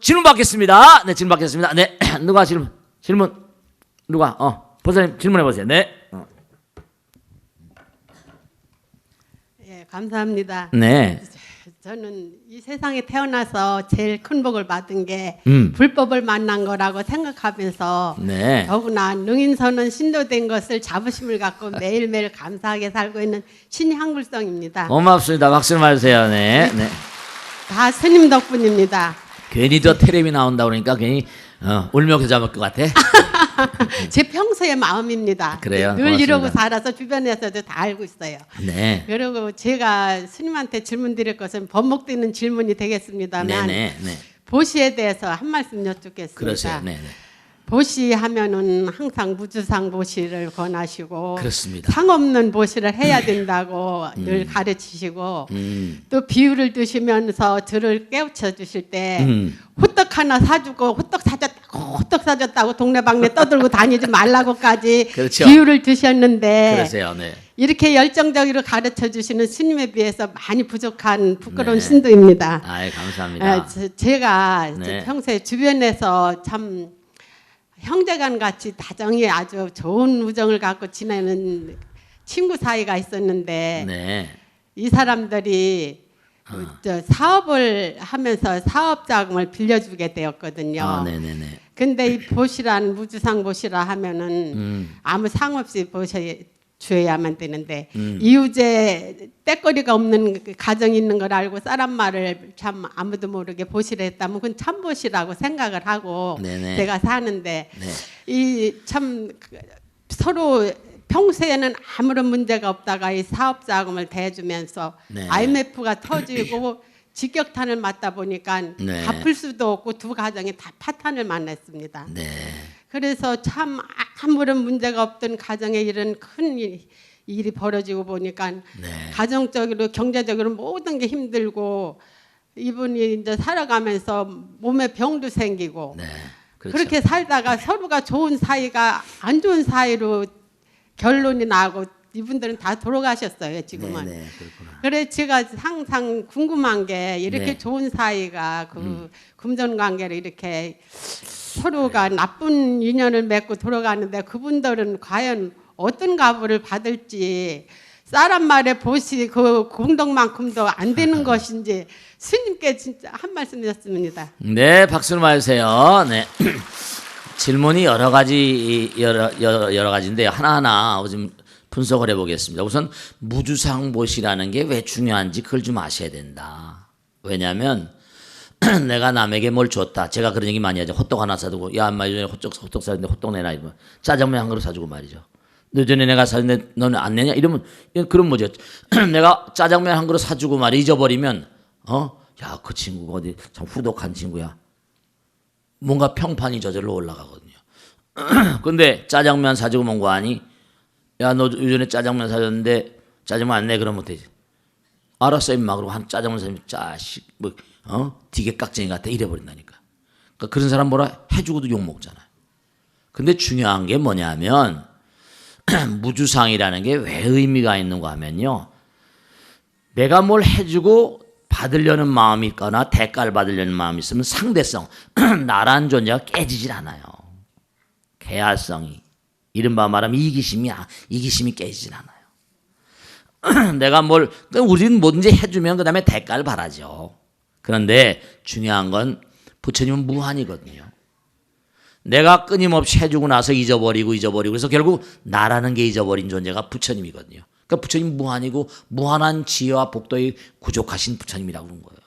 질문 받겠습니다. 네, 질문 받겠습니다. 네, 누가 질문 누가 보사님 질문해 보세요. 네. 예, 감사합니다. 네. 저는 이 세상에 태어나서 제일 큰 복을 받은 게 불법을 만난 거라고 생각하면서 네. 더구나 능인선언 신도된 것을 자부심을 갖고 매일매일 감사하게 살고 있는 신향불성입니다. 고맙습니다. 박수 맞으세요. 네. 네. 다 스님 덕분입니다. 괜히 저 텔레비 나온다 그러니까 괜히 울며 겨자 먹을 것 같아. 제 평소의 마음입니다. 그래요? 늘 고맙습니다. 이러고 살아서 주변에서도 다 알고 있어요. 네. 그리고 제가 스님한테 질문 드릴 것은 번복되는 질문이 되겠습니다만 네. 네. 보시에 대해서 한 말씀 여쭙겠습니다. 그러세요. 네. 네. 보시 하면은 항상 무주상 보시를 권하시고 그렇습니다. 상 없는 보시를 해야 된다고 늘 가르치시고 또 비유를 드시면서 저를 깨우쳐 주실 때 호떡 하나 사주고 호떡 사줬다고 동네방네 떠들고 다니지 말라고까지 그렇죠. 비유를 드셨는데 그러세요. 네. 이렇게 열정적으로 가르쳐 주시는 스님에 비해서 많이 부족한 부끄러운 네. 신도입니다. 아이, 감사합니다. 제가 네. 평소에 주변에서 참 형제간 같이 다정히 아주 좋은 우정을 갖고 지내는 친구 사이가 있었는데 네. 이 사람들이 저 사업을 하면서 사업 자금을 빌려주게 되었거든요. 네네네. 근데 이 보시란 무주상 보시라 하면은 아무 상 없이 보셔줘야만 되는데 이웃에 때거리가 없는 그 가정이 있는 걸 알고 사람 말을 참 아무도 모르게 보시라 했다면 그건 참 보시라고 생각을 하고 네네. 제가 사는데 네. 이 참 서로 평소에는 아무런 문제가 없다가 이 사업 자금을 대주면서 네. IMF가 터지고 직격탄을 맞다 보니까 네. 갚을 수도 없고 두 가정이 다 파탄을 만났습니다. 네. 그래서 참 아무런 문제가 없던 가정에 이런 큰 일이 벌어지고 보니까 네. 가정적으로 경제적으로 모든 게 힘들고 이분이 이제 살아가면서 몸에 병도 생기고 네. 그렇죠. 그렇게 살다가 서로가 좋은 사이가 안 좋은 사이로 결론이 나고 이분들은 다 돌아가셨어요 지금은. 네, 그렇구나. 그래 제가 항상 궁금한 게 이렇게 네. 좋은 사이가 그 금전 관계를 이렇게 서로가 나쁜 인연을 맺고 돌아가는데 그분들은 과연 어떤 가부를 받을지 사람 말에 보시 그 공덕만큼도 안 되는 것인지 스님께 진짜 한 말씀 드렸습니다. 네, 박수를 맞으세요. 네. 질문이 여러 가지인데 하나하나 좀 분석을 해보겠습니다. 우선 무주상보시라는 게 왜 중요한지 그걸 좀 아셔야 된다. 왜냐하면 내가 남에게 뭘 줬다. 제가 그런 얘기 많이 하죠. 호떡 하나 사두고 야 인마 요전에 호떡 사는데 호떡 내놔 이러면 짜장면 한 그릇 사주고 말이죠. 요전에 내가 사는데 너는 안 내냐 이러면 그런 뭐죠. 내가 짜장면 한 그릇 사주고 말이 잊어버리면 야 그 친구가 어디 참 후덕한 친구야. 뭔가 평판이 저절로 올라가거든요. 근데 짜장면 사주고 뭔 거 아니? 야 너 요전에 짜장면 사줬는데 짜장면 안 내 그러면 되지. 알았어 임마 그러고 한 짜장면 사주면 짜식 뭐 되게 깍쟁이 같아 이래버린다니까. 그러니까 그런 사람 뭐라 해주고도 욕먹잖아요. 근데 중요한 게 뭐냐면 무주상이라는 게 왜 의미가 있는가 하면요. 내가 뭘 해주고 받으려는 마음이 있거나 대가를 받으려는 마음이 있으면 상대성, 나라는 존재가 깨지질 않아요. 계하성이, 이른바 말하면 이기심이 깨지질 않아요. 내가 우리는 뭐든지 해주면 그 다음에 대가를 바라죠. 그런데 중요한 건 부처님은 무한이거든요. 내가 끊임없이 해주고 나서 잊어버리고 그래서 결국 나라는 게 잊어버린 존재가 부처님이거든요. 그러니까 부처님 무한이고 무한한 지혜와 복도에 구족하신 부처님이라고 그런 거예요.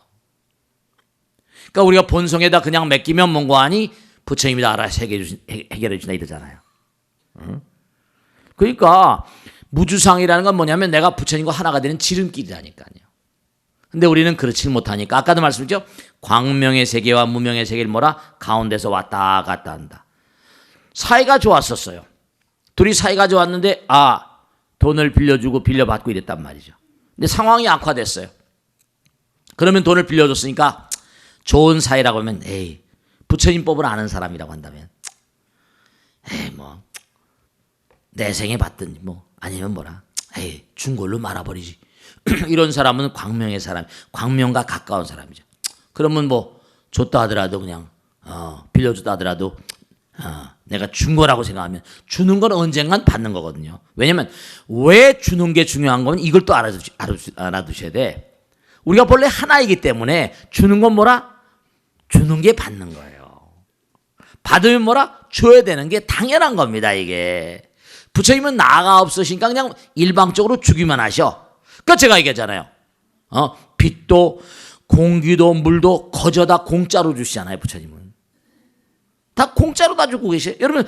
그러니까 우리가 본성에다 그냥 맡기면 뭔가 하니 부처님이 다 알아서 해결해 주나 이러잖아요. 그러니까 무주상이라는 건 뭐냐면 내가 부처님과 하나가 되는 지름길이라니까요. 근데 우리는 그렇지 못하니까 아까도 말씀드렸죠. 광명의 세계와 무명의 세계를 가운데서 왔다 갔다 한다. 사이가 좋았었어요. 둘이 사이가 좋았는데 돈을 빌려주고 빌려받고 이랬단 말이죠. 근데 상황이 악화됐어요. 그러면 돈을 빌려줬으니까 좋은 사이라고 하면 부처님 법을 아는 사람이라고 한다면 내 생에 받든지 아니면 준 걸로 말아버리지. 이런 사람은 광명의 사람, 광명과 가까운 사람이죠. 그러면 줬다 하더라도 그냥 빌려줬다 하더라도 내가 준 거라고 생각하면 주는 건 언젠간 받는 거거든요. 왜냐면 왜 주는 게 중요한 건 이걸 또 알아두셔야 돼. 우리가 본래 하나이기 때문에 주는 건 뭐라? 주는 게 받는 거예요. 받으면 뭐라? 줘야 되는 게 당연한 겁니다. 이게 부처님은 나가 없으시니까 그냥 일방적으로 주기만 하셔. 그러니까 제가 얘기하잖아요. 빛도 공기도 물도 거저다 공짜로 주시잖아요. 부처님은 다 공짜로 다 주고 계셔요. 여러분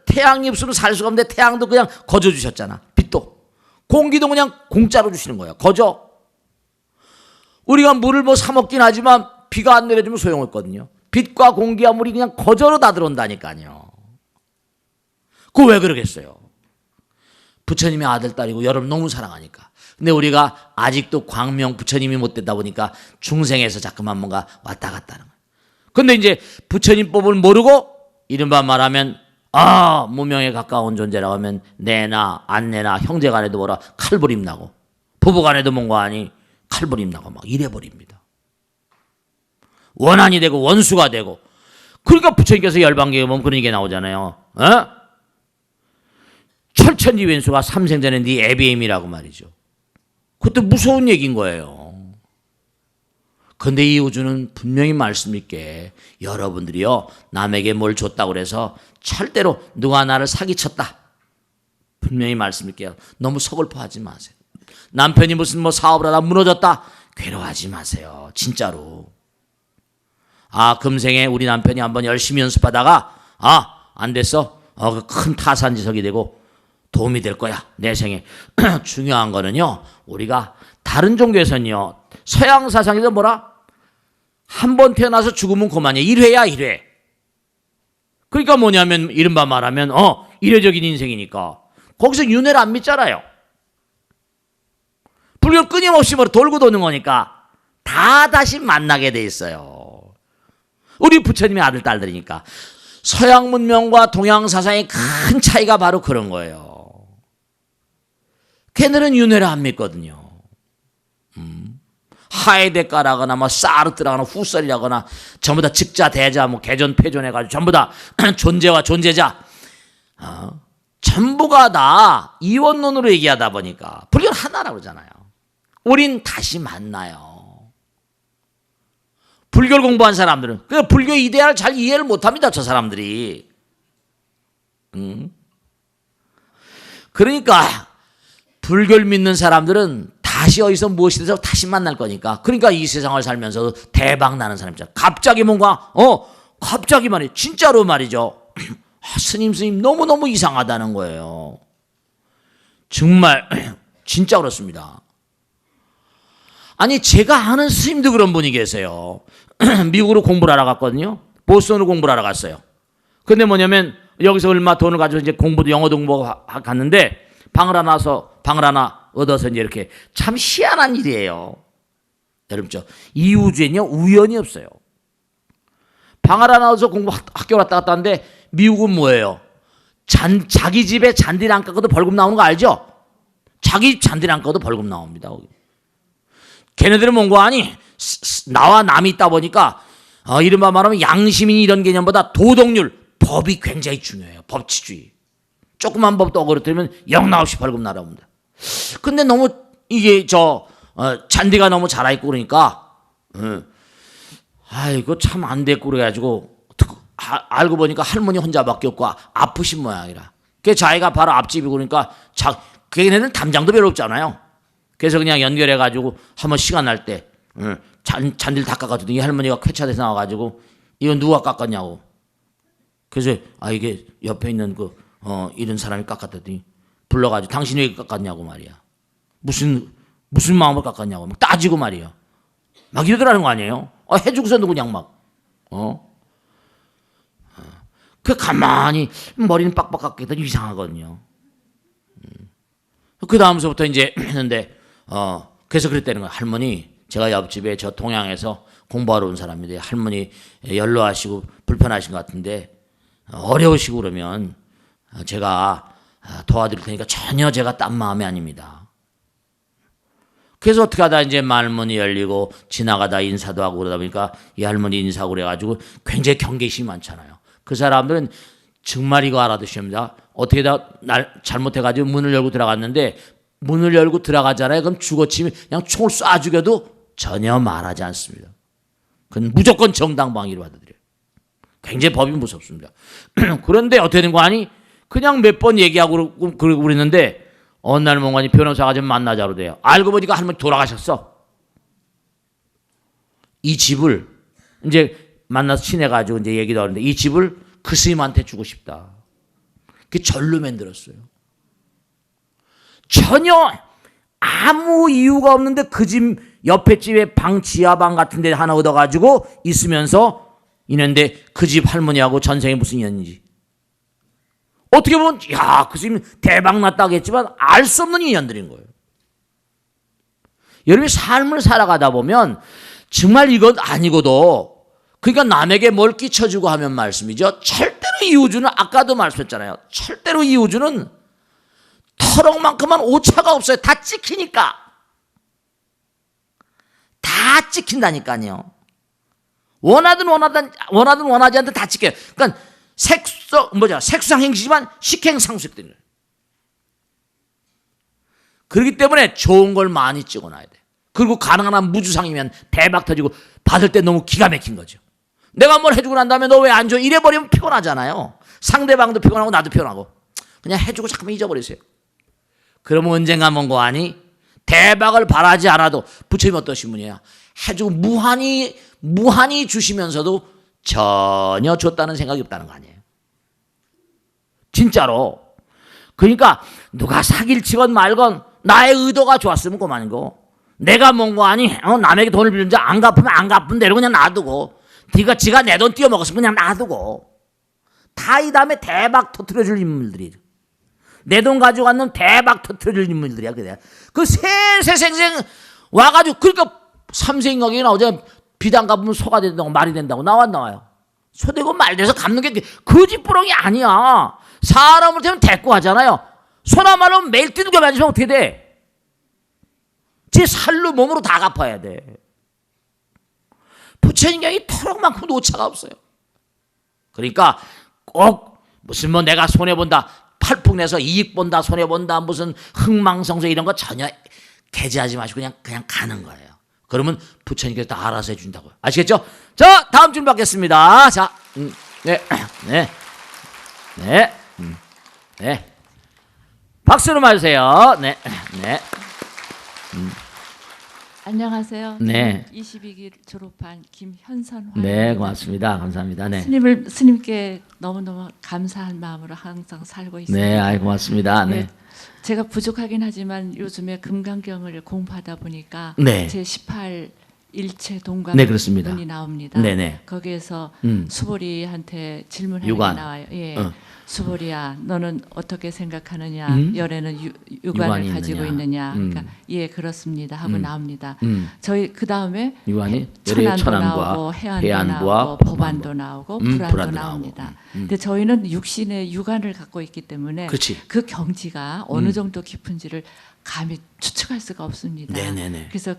태양이 없으면 살 수가 없는데 태양도 그냥 거저 주셨잖아. 빛도 공기도 그냥 공짜로 주시는 거예요. 거저. 우리가 물을 뭐 사 먹긴 하지만 비가 안 내려주면 소용없거든요. 빛과 공기와 물이 그냥 거저로 다 들어온다니까요. 그거 왜 그러겠어요? 부처님의 아들, 딸이고 여러분 너무 사랑하니까. 근데 우리가 아직도 광명 부처님이 못 되다 보니까 중생에서 자꾸만 뭔가 왔다 갔다 하는 거예요. 근데 이제 부처님 법을 모르고 이른바 말하면 무명에 가까운 존재라고 하면 내나 안 내나 형제 간에도 뭐라 칼부림 나고 부부 간에도 뭔가 하니 칼부림 나고 막 이래버립니다. 원한이 되고 원수가 되고. 그러니까 부처님께서 열반경에 보면 그런 얘기 나오잖아요. 철천지 왼수가 삼생전에 네 애비임이라고 말이죠. 그것도 무서운 얘기인 거예요. 근데 이 우주는 분명히 말씀 있게 여러분들이요 남에게 뭘 줬다고 그래서 절대로 누가 나를 사기쳤다 분명히 말씀 있게요. 너무 서글퍼하지 마세요. 남편이 무슨 뭐 사업을 하다 무너졌다 괴로워하지 마세요. 진짜로. 금생에 우리 남편이 한번 열심히 연습하다가 안 됐어. 큰 타산지석이 되고 도움이 될 거야. 내 생에. 중요한 거는요. 우리가 다른 종교에서는요. 서양 사상에서 뭐라? 한 번 태어나서 죽으면 그만이야. 1회야 1회. 그러니까 뭐냐면 이른바 말하면 이례적인 인생이니까. 거기서 윤회를 안 믿잖아요. 불교 끊임없이 뭐 돌고 도는 거니까 다 다시 만나게 돼 있어요. 우리 부처님의 아들 딸들이니까. 서양 문명과 동양 사상의 큰 차이가 바로 그런 거예요. 걔네는 윤회를 안 믿거든요. 하에데까라거나 뭐 사르트라거나 후설이라거나 전부 다 직자 대자 뭐 개전 패존해가지고 전부 다 존재와 존재자 전부가 다 이원론으로 얘기하다 보니까 불교는 하나라고 그러잖아요. 우린 다시 만나요. 불교를 공부한 사람들은 그 불교 이데아를 잘 이해를 못합니다. 저 사람들이. 그러니까 불교를 믿는 사람들은 다시 어디서 무엇이 돼서 다시 만날 거니까. 그러니까 이 세상을 살면서 대박 나는 사람이잖아. 갑자기 뭔가 갑자기 말이에요. 진짜로 말이죠. 스님 너무너무 이상하다는 거예요. 정말 진짜 그렇습니다. 아니 제가 아는 스님도 그런 분이 계세요. 미국으로 공부를 하러 갔거든요. 보스턴으로 공부를 하러 갔어요. 근데 뭐냐면 여기서 얼마 돈을 가지고 이제 영어도 공부하고 갔는데 방을 하나 얻어서 이제 이렇게 참 희한한 일이에요. 여러분 이 우주에는요 우연이 없어요. 방을 하나 얻어서 학교 왔다 갔다 하는데 미국은 뭐예요? 자기 집에 잔디를 안 깎아도 벌금 나오는 거 알죠? 자기 잔디를 안 깎아도 벌금 나옵니다. 걔네들은 뭔가 아니 나와 남이 있다 보니까 이른바 말하면 양심인 이런 개념보다 도덕률, 법이 굉장히 중요해요. 법치주의. 조그만 법도 어그러뜨리면 영락없이 벌금 날아옵니다. 근데 너무 이게 잔디가 너무 자라있고 그러니까 이거 참 안 됐고 그래가지고 알고 보니까 할머니 혼자밖에 없고 아프신 모양이라. 그 자기가 바로 앞집이고 그러니까 걔네는 담장도 별로 없잖아요. 그래서 그냥 연결해가지고 한번 시간 날 때 잔디를 다 깎아주더니 할머니가 쾌차돼서 나와가지고 이건 누가 깎았냐고. 그래서 이게 옆에 있는 이런 사람이 깎았더니 불러가지고 당신이 왜 깎았냐고 말이야. 무슨 마음을 깎았냐고 막 따지고 말이야. 막 이러더라는 거 아니에요. 해주고서도 그냥 막 그 가만히 머리는 빡빡 깎겠더니 이상하거든요. 그 다음서부터 이제 했는데 그래서 그랬다는 거야. 할머니 제가 옆집에 저 동양에서 공부하러 온 사람인데 할머니 연로하시고 불편하신 것 같은데 어려우시고 그러면 제가 도와드릴 테니까 전혀 제가 딴 마음이 아닙니다. 그래서 어떻게 하다 이제 말문이 열리고 지나가다 인사도 하고 그러다 보니까 이 할머니 인사하고 그래가지고 굉장히 경계심이 많잖아요. 그 사람들은 정말 이거 알아두셔야 합니다. 어떻게 다 날 잘못해가지고 문을 열고 들어갔는데 문을 열고 들어가잖아요. 그럼 주거침이 그냥 총을 쏴 죽여도 전혀 말하지 않습니다. 그건 무조건 정당방위를 받아들여요. 굉장히 법이 무섭습니다. 그런데 어떻게 된 거 아니? 그냥 몇 번 얘기하고 그러고 그랬는데 어느 날 뭔가니 변호사가 좀 만나자로 돼요. 알고 보니까 할머니 돌아가셨어. 이 집을 이제 만나서 친해가지고 이제 얘기도 하는데 이 집을 그 스님한테 주고 싶다. 그 절로 만들었어요. 전혀 아무 이유가 없는데 그 집 옆에 집에 방 지하방 같은 데 하나 얻어가지고 있으면서 있는데 그 집 할머니하고 전생에 무슨 인연인지 어떻게 보면 야, 그 스님 대박 났다고 했지만 알 수 없는 인연들인 거예요. 여러분이 삶을 살아가다 보면 정말 이것 아니고도 그러니까 남에게 뭘 끼쳐주고 하면 말씀이죠. 절대로 이우주는 아까도 말씀했잖아요. 절대로 이우주는 터럭만큼만 오차가 없어요. 다 찍히니까. 다 찍힌다니까요. 원하든 원하지 않든 다 찍혀요. 그러니까 색수상 행시지만 식행상수익된 거예요. 그렇기 때문에 좋은 걸 많이 찍어놔야 돼. 그리고 가능한 무주상이면 대박 터지고 받을 때 너무 기가 막힌 거죠. 내가 뭘 해주고 난 다음에 너 왜 안 줘? 이래버리면 피곤하잖아요. 상대방도 피곤하고 나도 피곤하고. 그냥 해주고 잠깐만 잊어버리세요. 그러면 언젠가 뭔거 아니? 대박을 바라지 않아도 부처님 어떠신 분이에요? 해주고 무한히 주시면서도 전혀 줬다는 생각이 없다는 거 아니에요. 진짜로. 그러니까 누가 사기를 치건 말건 나의 의도가 좋았으면 그만이고 내가 뭔거 아니? 남에게 돈을 빌린 자 안 갚으면 안 갚은 대로 그냥 놔두고 지가 내 돈 띄어먹었으면 그냥 놔두고 다 이 다음에 대박 터뜨려줄 인물들이 내 돈 가지고 왔는 대박 터뜨려줄 인물들이야. 그래. 그 세세생생 와가지고 그러니까 삼세인각이 나오자 비단 갚으면 소가 된다고 말이 된다고 나와요. 소되고 말돼서 갚는 게 거짓부렁이 아니야. 사람을 되면 대꾸 하잖아요. 소나 말로 매일 뜯겨 맞으면 어떻게 돼? 제 살로 몸으로 다 갚아야 돼. 부처님경이 터럭만큼 오차가 없어요. 그러니까 꼭 무슨 뭐 내가 손해본다 팔풍내서 이익 본다 손해본다 무슨 흥망성쇠 이런 거 전혀 개재하지 마시고 그냥 가는 거예요. 그러면 부처님께서 다 알아서 해준다고요. 아시겠죠? 자, 다음 질문 받겠습니다. 자, 네. 박수로 맞으세요. 네. 안녕하세요. 네. 22기 졸업한 김현선화. 네, 고맙습니다. 감사합니다. 네. 스님께 너무너무 감사한 마음으로 항상 살고 있습니다. 네, 아이 고맙습니다. 네. 제가 부족하긴 하지만 요즘에 금강경을 공부하다 보니까 네. 제 18 일체 동감 네, 그렇습니다. 문이 나옵니다. 네네. 거기에서 수보리한테 질문하는 유관. 게 나와요. 예. 어. 수보리야, 너는 어떻게 생각하느냐? 열애는 유관을 유관이 가지고 있느냐? 있느냐? 그러니까 예, 그렇습니다. 하고 나옵니다. 음. 그 다음에 유관이 천안도 나오고 해안도 나오고 법안도 나오고 불안도 나옵니다. 나오고. 근데 저희는 육신의 유관을 갖고 있기 때문에 그렇지. 그 경지가 어느 정도 깊은지를 감히 추측할 수가 없습니다. 네네네. 그래서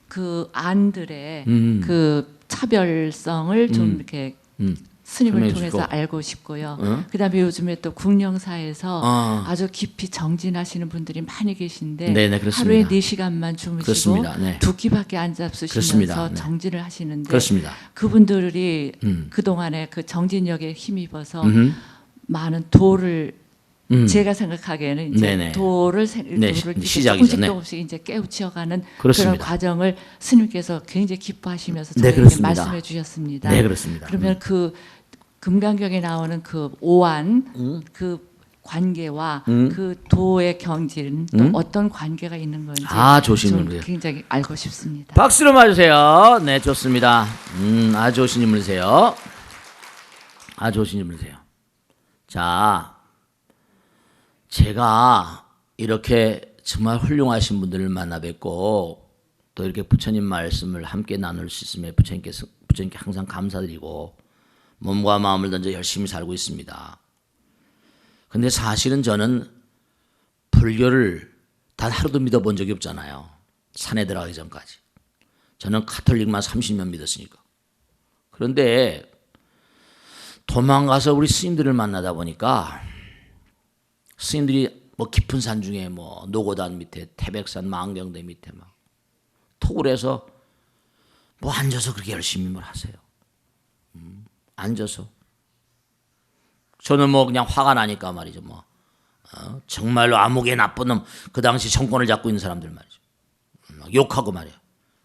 그 안들의 그 차별성을 좀 이렇게 스님을 설명해 통해서 주시고. 알고 싶고요. 응? 그다음에 요즘에 또 국령사에서 아. 아주 깊이 정진하시는 분들이 많이 계신데 네네, 그렇습니다. 하루에 4시간만 주무시고 그렇습니다. 네. 두 끼밖에 안 잡수시면서 그렇습니다. 네. 정진을 하시는데 그렇습니다. 그분들이 그동안에 그 정진력에 힘입어서 많은 도를 제가 생각하기에는 이제 네네. 도를 네, 이제 시작이죠. 네. 조금씩 이제 깨우쳐가는 그렇습니다. 그런 과정을 스님께서 굉장히 기뻐하시면서 네, 저에게 그렇습니다. 말씀해 주셨습니다. 네, 그렇습니다. 그러면 그 금강경에 나오는 그 오한 그 관계와 그 도의 경지는 또 어떤 관계가 있는 건지 좋으신 좀 분이에요. 굉장히 알고 싶습니다. 박수로 맞으세요. 네, 좋습니다. 아주 좋으신 인물이세요. 아주 좋으신 인물이세요. 자, 제가 이렇게 정말 훌륭하신 분들을 만나 뵙고 또 이렇게 부처님 말씀을 함께 나눌 수 있음에 부처님께 항상 감사드리고 몸과 마음을 던져 열심히 살고 있습니다. 근데 사실은 저는 불교를 단 하루도 믿어본 적이 없잖아요. 산에 들어가기 전까지. 저는 가톨릭만 30년 믿었으니까. 그런데 도망가서 우리 스님들을 만나다 보니까 스님들이 뭐 깊은 산 중에 뭐 노고단 밑에 태백산 망경대 밑에 막 톡을 해서 뭐 앉아서 그렇게 열심히 뭘 하세요. 앉아서. 저는 뭐 그냥 화가 나니까 말이죠. 뭐 정말로 암흑의 나쁜 놈, 그 당시 정권을 잡고 있는 사람들 말이죠. 막 욕하고 말이야.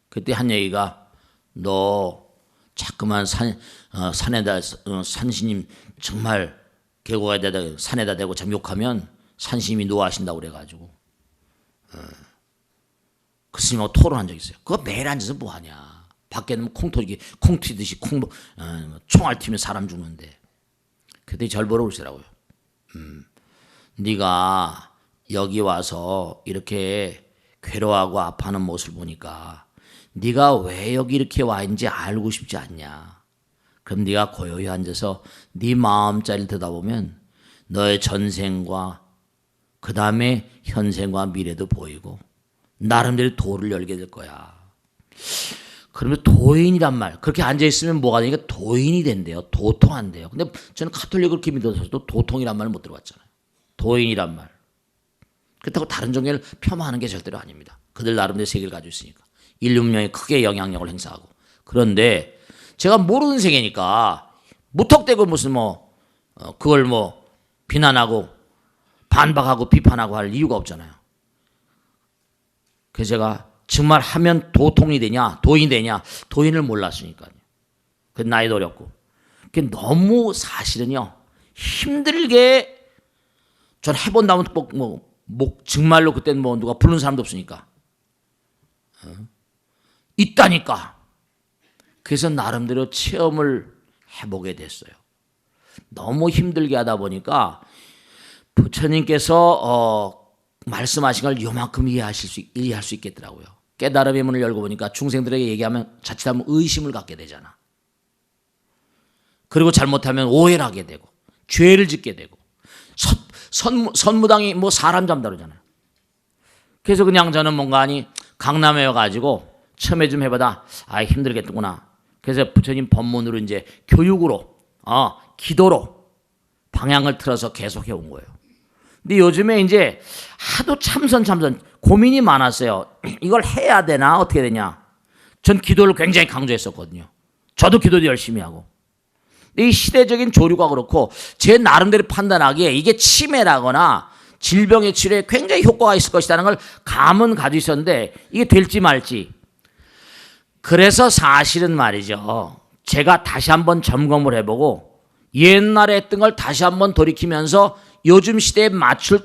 그때 한 얘기가 너 자꾸만 산에다 산신님 정말 계곡에다 산에다 대고 참 욕하면 산신님이 노하신다고 그래가지고 그 스님하고 토론한 적 있어요. 그거 매일 앉아서 뭐 하냐. 밖에는 콩 튀듯이 총알 튀면 사람 죽는데. 그때 절 보러 오시더라고요. 네가 여기 와서 이렇게 괴로워하고 아파하는 모습을 보니까 네가 왜 여기 이렇게 와 있는지 알고 싶지 않냐. 그럼 네가 고요히 앉아서 네 마음자리를 들여다보면 너의 전생과 그 다음에 현생과 미래도 보이고 나름대로 도를 열게 될 거야. 그러면 도인이란 말, 그렇게 앉아있으면 뭐가 되니까 도인이 된대요. 도통한대요. 근데 저는 가톨릭을 그렇게 믿어서도 도통이란 말을 못 들어봤잖아요. 도인이란 말. 그렇다고 다른 종교를 폄하하는 게 절대로 아닙니다. 그들 나름대로 세계를 가지고 있으니까. 인류 문명에 크게 영향력을 행사하고. 그런데 제가 모르는 세계니까 무턱대고 무슨 그걸 비난하고 반박하고 비판하고 할 이유가 없잖아요. 그래서 제가 정말 하면 도통이 되냐, 도인이 되냐, 도인을 몰랐으니까요. 그 나이도 어렸고. 그게 너무 사실은요, 힘들게 전 해본다면 정말로 그때는 누가 부르는 사람도 없으니까. 있다니까. 그래서 나름대로 체험을 해보게 됐어요. 너무 힘들게 하다 보니까 부처님께서 말씀하신 걸 요만큼 이해할 수 있겠더라고요. 깨달음의 문을 열고 보니까 중생들에게 얘기하면 자칫하면 의심을 갖게 되잖아. 그리고 잘못하면 오해를 하게 되고 죄를 짓게 되고 선무당이 사람 잡는다 그러잖아요. 그래서 그냥 저는 강남에 와가지고 처음에 좀 해보다 힘들겠구나. 그래서 부처님 법문으로 이제 교육으로 기도로 방향을 틀어서 계속 해온 거예요. 근데 요즘에 이제 하도 참선 고민이 많았어요. 이걸 해야 되나 어떻게 되냐. 전 기도를 굉장히 강조했었거든요. 저도 기도도 열심히 하고. 이 시대적인 조류가 그렇고 제 나름대로 판단하기에 이게 치매라거나 질병의 치료에 굉장히 효과가 있을 것이라는 걸 감은 가지고 있었는데 이게 될지 말지. 그래서 사실은 말이죠. 제가 다시 한번 점검을 해보고 옛날에 했던 걸 다시 한번 돌이키면서 요즘 시대에 맞을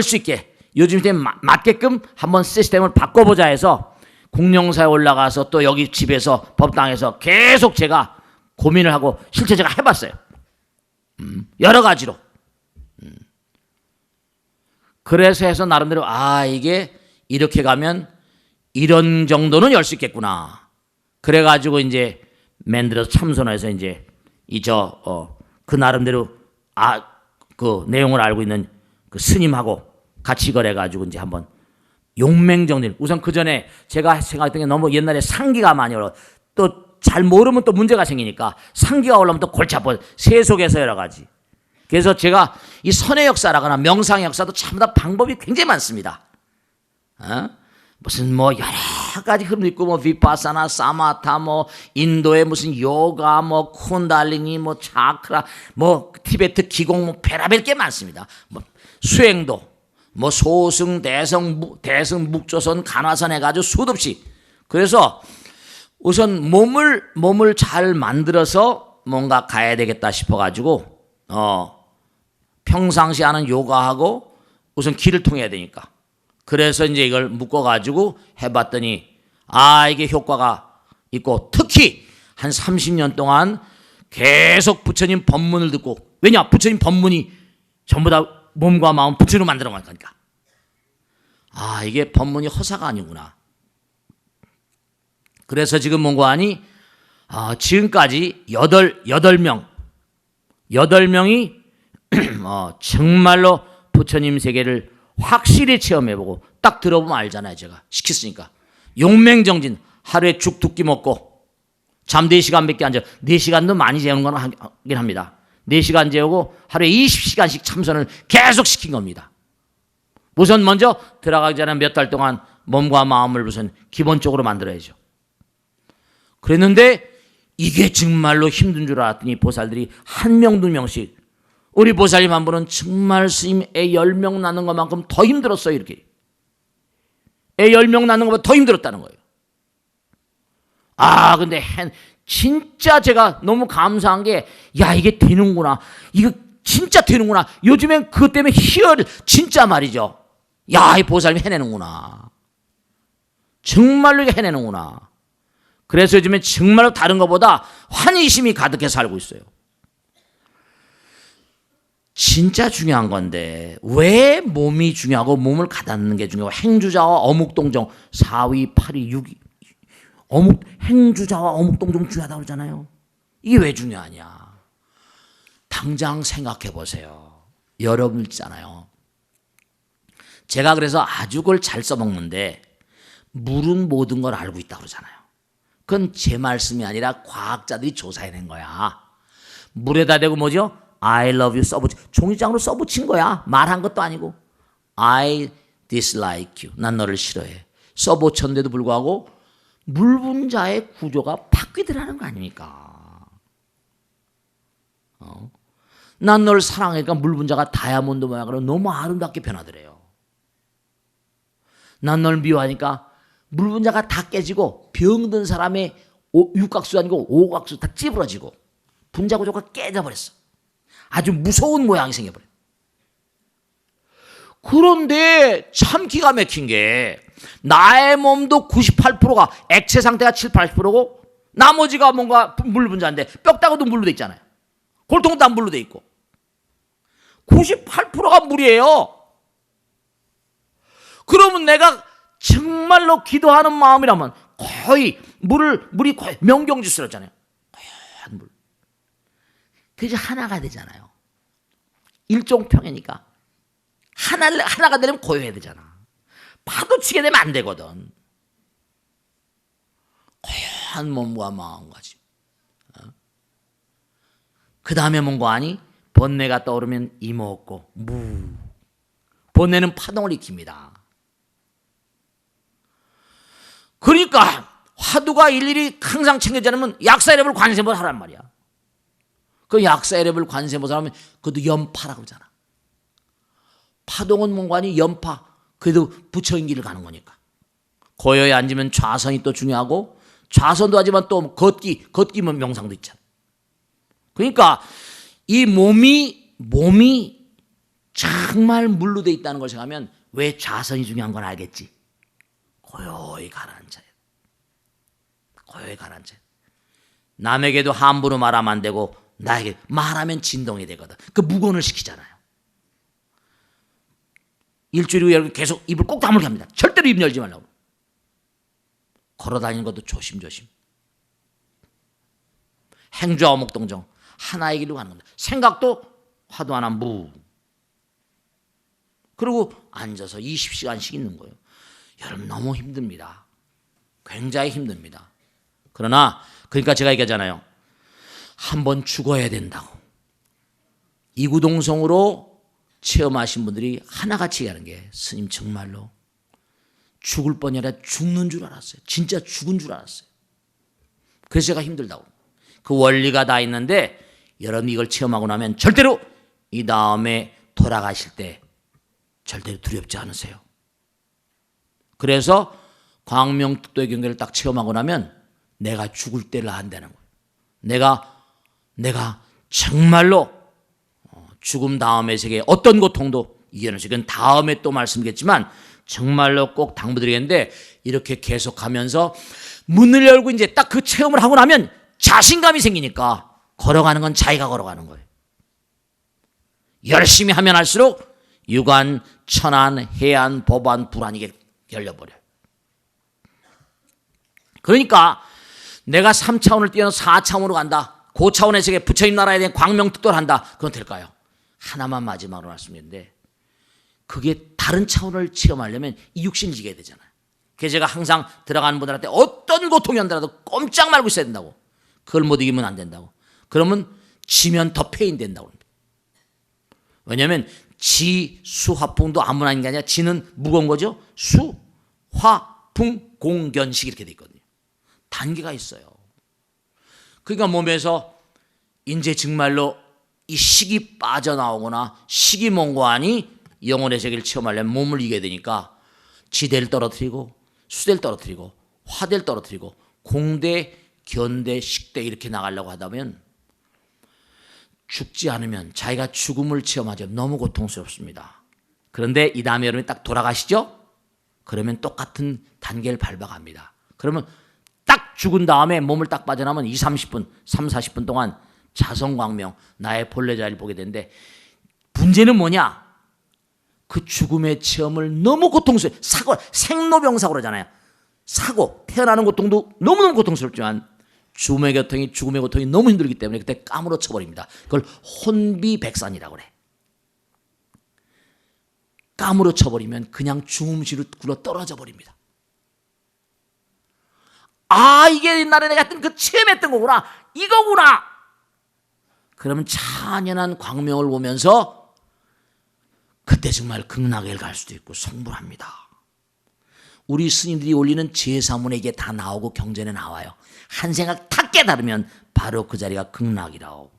수 있게 요즘 시대에 맞게끔 한번 시스템을 바꿔보자 해서 공룡사에 올라가서 또 여기 집에서 법당에서 계속 제가 고민을 하고 실제 제가 해봤어요. 여러 가지로. 그래서 해서 나름대로 이게 이렇게 가면 이런 정도는 열 수 있겠구나. 그래가지고 이제 만들어서 참선해서 이제 그 나름대로 그 내용을 알고 있는 그 스님하고 같이 거래가지고 이제 한번 용맹정리. 우선 그 전에 제가 생각했던 게 너무 옛날에 상기가 많이 올라. 또 잘 모르면 또 문제가 생기니까 상기가 올라오면 또 골치 아파. 세속에서 여러 가지. 그래서 제가 이 선의 역사라거나 명상의 역사도 전부 다 방법이 굉장히 많습니다. 무슨 여러 가지 흐름도 있고 비파사나 사마타 인도의 무슨 요가 쿤달리니 차크라 티베트 기공 별의별 게 많습니다. 수행도 소승 대승 묵조선 간화선 해가지고 수도 없이. 그래서 우선 몸을 잘 만들어서 뭔가 가야 되겠다 싶어가지고 평상시 하는 요가하고 우선 길을 통해야 되니까. 그래서 이제 이걸 묶어가지고 해봤더니 이게 효과가 있고 특히 한 30년 동안 계속 부처님 법문을 듣고 왜냐 부처님 법문이 전부 다 몸과 마음 부처로 만들어 놓은 거니까 이게 법문이 허사가 아니구나. 그래서 지금 뭔가 하니 지금까지 8명이 정말로 부처님 세계를 확실히 체험해보고 딱 들어보면 알잖아요. 제가 시켰으니까. 용맹정진, 하루에 죽 2끼 먹고 잠 4시간밖에 안 자요. 4시간도 많이 재우는 건 하긴 합니다. 4시간 재우고 하루에 20시간씩 참선을 계속 시킨 겁니다. 우선 먼저 들어가기 전에 몇 달 동안 몸과 마음을 우선 기본적으로 만들어야죠. 그랬는데 이게 정말로 힘든 줄 알았더니 보살들이 1명, 2명씩 우리 보살님 한 분은 정말 스님 애 10명 낳는 것만큼 더 힘들었어요. 이렇게 애 10명 낳는 것보다 더 힘들었다는 거예요. 근데 진짜 제가 너무 감사한 게, 야, 이게 되는구나. 이거 진짜 되는구나. 요즘엔 그것 때문에 진짜 말이죠. 야, 이 보살님이 해내는구나. 정말로 이게 해내는구나. 그래서 요즘에 정말로 다른 것보다 환희심이 가득해서 살고 있어요. 진짜 중요한 건데 왜 몸이 중요하고 몸을 가다듬는 게 중요하고 행주자와 어묵동정 4위, 8위, 6위 행주자와 어묵동정 중요하다고 그러잖아요. 이게 왜 중요하냐. 당장 생각해 보세요. 여러분 있잖아요. 제가 그래서 아주 그걸 잘 써먹는데 물은 모든 걸 알고 있다고 그러잖아요. 그건 제 말씀이 아니라 과학자들이 조사해낸 거야. 물에다 대고 뭐죠? I love you 써붙인, 종이장으로 써붙인 거야. 말한 것도 아니고. I dislike you. 난 너를 싫어해. 써붙였는데도 불구하고 물 분자의 구조가 바뀌더라는 거 아닙니까? 난 너를 사랑하니까 물 분자가 다이아몬드 모양으로 너무 아름답게 변하더래요. 난 널 미워하니까 물 분자가 다 깨지고 병든 사람의 육각수 아니고 오각수 다 찌부러지고 분자 구조가 깨져버렸어. 아주 무서운 모양이 생겨버려요. 그런데 참 기가 막힌 게 나의 몸도 98%가 액체 상태가 7, 80%고 나머지가 뭔가 물 분자인데 뼈다구도 물로 돼 있잖아요. 골통도 다 물로 돼 있고 98%가 물이에요. 그러면 내가 정말로 기도하는 마음이라면 거의 물이 거의 명경지수였잖아요. 고요한 물. 그게 하나가 되잖아요. 일종평이니까 하나가 되려면 고요해야 되잖아. 파도치게 되면 안 되거든. 고요한 몸과 마음가짐. 그 다음에 뭔가 아니? 번뇌가 떠오르면 이모 없고 무. 번뇌는 파동을 익힙니다. 그러니까 화두가 일일이 항상 챙겨지 않으면 약사이랩을 관세음보살 하란 말이야. 그 약사이랩을 관세음보살 하면 그것도 연파라고 그러잖아. 파동은 뭔가 아니 연파. 그래도 부처인기를 가는 거니까. 고요에 앉으면 좌선이 또 중요하고 좌선도 하지만 또 걷기면 명상도 있잖아. 그러니까 이 몸이 정말 물로 돼 있다는 걸 생각하면 왜 좌선이 중요한 건 알겠지. 고요히 가라앉아요. 고요히 가라앉아요. 남에게도 함부로 말하면 안 되고 나에게 말하면 진동이 되거든. 그 무건을 시키잖아요. 일주일 후에 계속 입을 꼭 다물게 합니다. 절대로 입 열지 말라고. 걸어다니는 것도 조심조심. 행주와 어묵동정 하나의 길로 가는 겁니다. 생각도 화두 하나 무. 그리고 앉아서 20시간씩 있는 거예요. 여러분 너무 힘듭니다. 굉장히 힘듭니다. 그러니까 제가 얘기하잖아요. 한번 죽어야 된다고. 이구동성으로 체험하신 분들이 하나같이 얘기하는 게 스님 정말로 죽을 뻔이 아니라 죽는 줄 알았어요. 진짜 죽은 줄 알았어요. 그래서 제가 힘들다고. 그 원리가 다 있는데 여러분 이걸 체험하고 나면 절대로 이 다음에 돌아가실 때 절대로 두렵지 않으세요. 그래서 광명특도의 경계를 딱 체험하고 나면 내가 죽을 때를 안다는 거예요. 내가 정말로 죽음 다음의 세계에 어떤 고통도 이겨낼 수 있는 다음에 또 말씀드리겠지만 정말로 꼭 당부드리겠는데 이렇게 계속하면서 문을 열고 이제 딱 그 체험을 하고 나면 자신감이 생기니까 걸어가는 건 자기가 걸어가는 거예요. 열심히 하면 할수록 유관, 천안, 해안, 법안, 불안 이게 열려버려요. 그러니까 내가 3차원을 뛰어서 4차원으로 간다. 그 차원의 세계 부처님 나라에 대한 광명특도를 한다. 그건 될까요? 하나만 마지막으로 말씀드리는데 그게 다른 차원을 체험하려면 이 육신을 이겨야 되잖아요. 그래서 제가 항상 들어가는 분들한테 어떤 고통이 온다라도 꼼짝 말고 있어야 된다고. 그걸 못 이기면 안 된다고. 그러면 지면 더 페인 된다고 합니다. 왜냐하면 지, 수, 화풍도 아무나 있는 게 아니라 지는 무거운 거죠. 수, 화, 풍, 공, 견식 이렇게 돼 있거든요. 단계가 있어요. 그러니까 몸에서 이제 정말로 이 식이 빠져나오거나 식이mon고하니 영혼의 세계를 체험하려면 몸을 이겨야 되니까 지대를 떨어뜨리고 수대를 떨어뜨리고 화대를 떨어뜨리고 공대, 견대, 식대 이렇게 나가려고 하다 보면 죽지 않으면 자기가 죽음을 체험하죠. 너무 고통스럽습니다. 그런데 이 다음에 여러분이 딱 돌아가시죠? 그러면 똑같은 단계를 밟아갑니다. 그러면 딱 죽은 다음에 몸을 딱 빠져나면 20, 30분, 3, 40분 동안 자성광명, 나의 본래 자리를 보게 되는데 문제는 뭐냐? 그 죽음의 체험을 너무 고통스러워요. 사고, 생로병사고 그러잖아요. 사고, 태어나는 고통도 너무너무 고통스럽지만 죽음의 고통이 너무 힘들기 때문에 그때 까무러쳐 버립니다. 그걸 혼비백산이라고 그래. 까무러쳐 버리면 그냥 죽음시로 굴러 떨어져 버립니다. 아, 이게 옛날에 내가 했던 그 체험했던 거구나. 이거구나. 그러면 찬연한 광명을 보면서 그때 정말 극락에 갈 수도 있고 성불합니다. 우리 스님들이 올리는 제사문에 이게 다 나오고 경전에 나와요. 한 생각 탁 깨달으면 바로 그 자리가 극락이라고.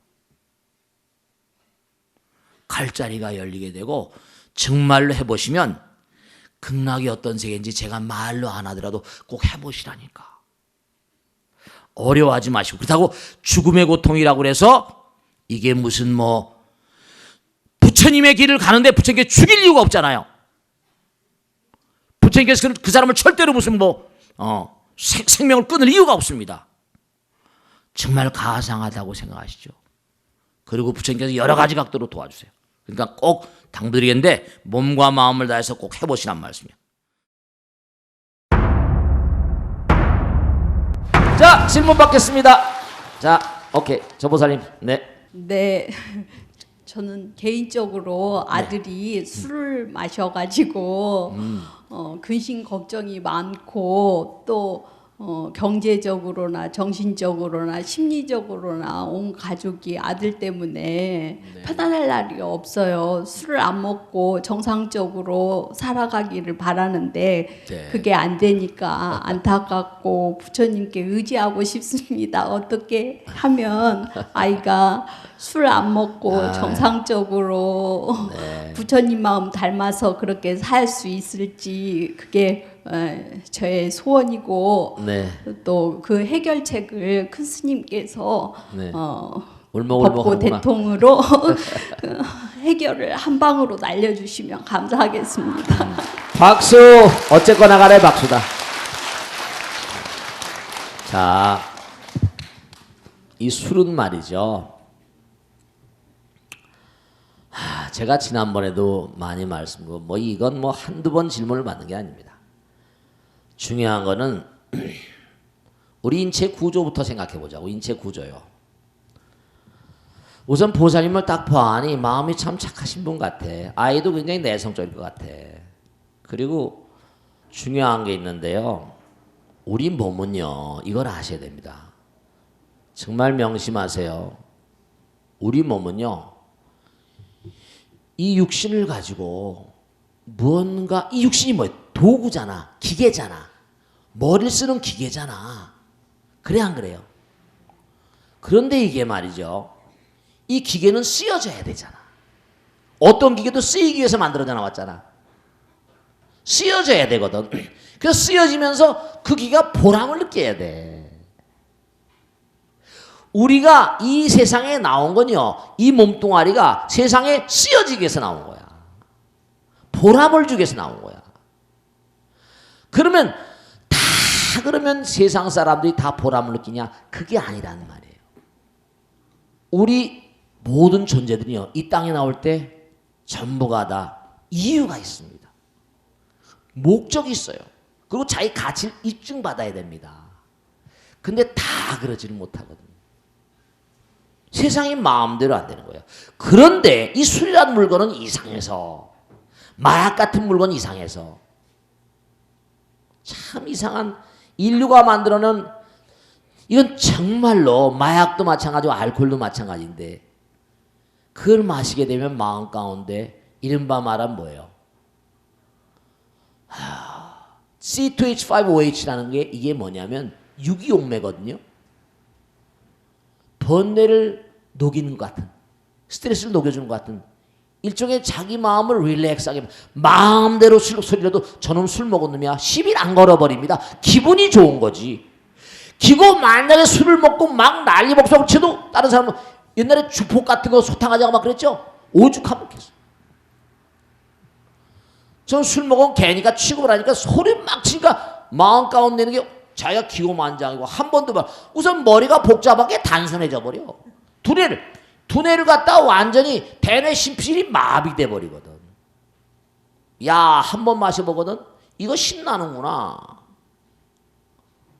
갈 자리가 열리게 되고 정말로 해보시면 극락이 어떤 세계인지 제가 말로 안 하더라도 꼭 해보시라니까. 어려워하지 마시고. 그렇다고 죽음의 고통이라고 그래서 이게 무슨 뭐 부처님의 길을 가는데 부처님께 죽일 이유가 없잖아요. 부처님께서 그 사람을 절대로 무슨 생명을 끊을 이유가 없습니다. 정말 가상하다고 생각하시죠. 그리고 부처님께서 여러 가지 각도로 도와주세요. 그러니까 꼭 당부드리겠는데 몸과 마음을 다해서 꼭 해보시란 말씀이에요. 자, 질문 받겠습니다. 자, 오케이. 조보살님. 네. 네. 저는 개인적으로 아들이 술을 마셔가지고 근심 걱정이 많고 또 경제적으로나 정신적으로나 심리적으로나 온 가족이 아들 때문에 편안할 날이 없어요. 술을 안 먹고 정상적으로 살아가기를 바라는데 네. 그게 안 되니까 안타깝고 부처님께 의지하고 싶습니다. 어떻게 하면 아이가 술 안 먹고 정상적으로 부처님 마음 닮아서 그렇게 살 수 있을지 그게 저의 소원이고 네. 또 그 해결책을 큰 스님께서 네. 법고 울먹울먹하구나. 대통으로 해결을 한 방으로 날려주시면 감사하겠습니다. 박수. 어쨌거나 간에 박수다. 자, 이 술은 말이죠. 제가 지난번에도 많이 말씀드리고 뭐 이건 뭐 한두 번 질문을 받는 게 아닙니다. 중요한 거는 우리 인체 구조부터 생각해 보자고. 인체 구조요. 우선 보살님을 딱 보아하니 마음이 참 착하신 분 같아. 아이도 굉장히 내성적일 것 같아. 그리고 중요한 게 있는데요. 우리 몸은요. 이걸 아셔야 됩니다. 정말 명심하세요. 우리 몸은요. 이 육신을 가지고 무언가 이 육신이 뭐예요? 도구잖아. 기계잖아. 머리를 쓰는 기계잖아. 그래 안 그래요? 그런데 이게 말이죠. 이 기계는 쓰여져야 되잖아. 어떤 기계도 쓰이기 위해서 만들어져 나왔잖아. 쓰여져야 되거든. 그래서 쓰여지면서 그 기계가 보람을 느껴야 돼. 우리가 이 세상에 나온 건요. 이 몸뚱아리가 세상에 쓰여지기 위해서 나온 거야. 보람을 주기 위해서 나온 거야. 그러면 그러면 세상 사람들이 다 보람을 느끼냐? 그게 아니라는 말이에요. 우리 모든 존재들이요. 이 땅에 나올 때 전부가 다 이유가 있습니다. 목적이 있어요. 그리고 자기 가치를 입증받아야 됩니다. 근데 다 그러지는 못하거든요. 세상이 마음대로 안 되는 거예요. 그런데 이 술이라는 물건은 이상해서 마약 같은 물건 이상해서. 참 이상한 인류가 만들어낸 이건 정말로 마약도 마찬가지고 알코올도 마찬가지인데 그걸 마시게 되면 마음 가운데 이른바 말한 뭐예요? C2H5OH라는 게 이게 뭐냐면 유기용매거든요. 번뇌를 녹이는 것 같은, 스트레스를 녹여주는 것 같은 일종의 자기 마음을 릴렉스하게 마음대로 술 소리라도 저놈 술 먹은 놈이야 10일 안 걸어버립니다. 기분이 좋은 거지. 기고 만약에 술을 먹고 막 난리 복수하고 쳐도 다른 사람은 옛날에 주폭 같은 거 소탕하자고 막 그랬죠. 오죽하면 겠어. 전 술 먹으면 개니까 취급을 하니까 소리 막 치니까 마음 가운데 있는 게 자기가 기고만장이고 한 번도 봐. 우선 머리가 복잡하게 단순해져 버려. 두뇌를 갖다 완전히 대뇌 심실이 마비돼 버리거든. 야, 한 번 마셔보거든. 이거 신나는구나.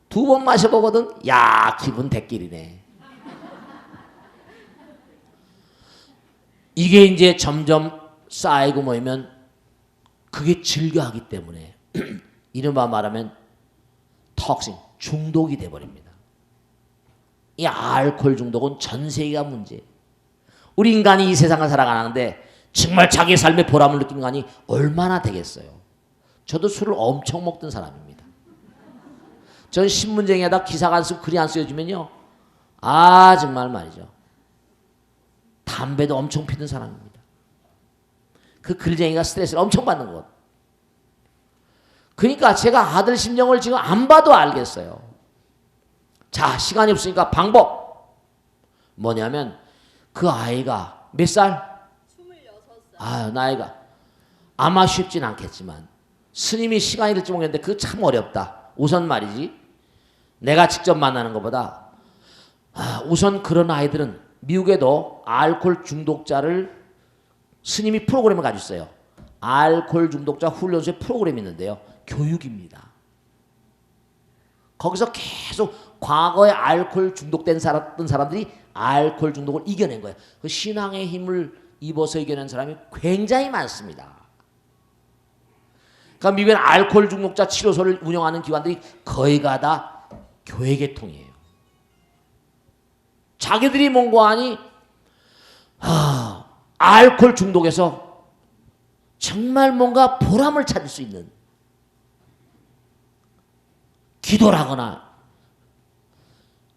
두 번 마셔보거든. 야, 기분 대길이네. 이게 이제 점점 쌓이고 모이면 그게 즐겨하기 때문에 이른바 말하면 턱신, 중독이 돼버립니다. 이 알코올 중독은 전 세계가 문제예요. 우리 인간이 이 세상을 살아가는데 정말 자기의 삶의 보람을 느끼는 간이 얼마나 되겠어요. 저도 술을 엄청 먹던 사람입니다. 전 신문쟁이에다 기사가 안 쓰고 글이 안 쓰여주면요. 아 정말 말이죠. 담배도 엄청 피던 사람입니다. 그 글쟁이가 스트레스를 엄청 받는 것. 그러니까 제가 아들 심정을 지금 안 봐도 알겠어요. 자, 시간이 없으니까 방법. 뭐냐면 그 아이가 몇 살? 26살. 아, 나이가 아마 쉽진 않겠지만 스님이 시간이 될지 모르겠는데 그거 참 어렵다. 우선 말이지. 내가 직접 만나는 것보다 우선 그런 아이들은 미국에도 알코올 중독자를 스님이 프로그램을 가지고 있어요. 알코올 중독자 훈련소의 프로그램이 있는데요. 교육입니다. 거기서 계속 과거에 알코올 중독된 사람들이 알코올 중독을 이겨낸 거예요. 그 신앙의 힘을 입어서 이겨낸 사람이 굉장히 많습니다. 그러니까 미국의 알코올 중독자 치료소를 운영하는 기관들이 거의가 다 교회 계통이에요. 자기들이 뭔가 하니 알코올 중독에서 정말 뭔가 보람을 찾을 수 있는 기도를 하거나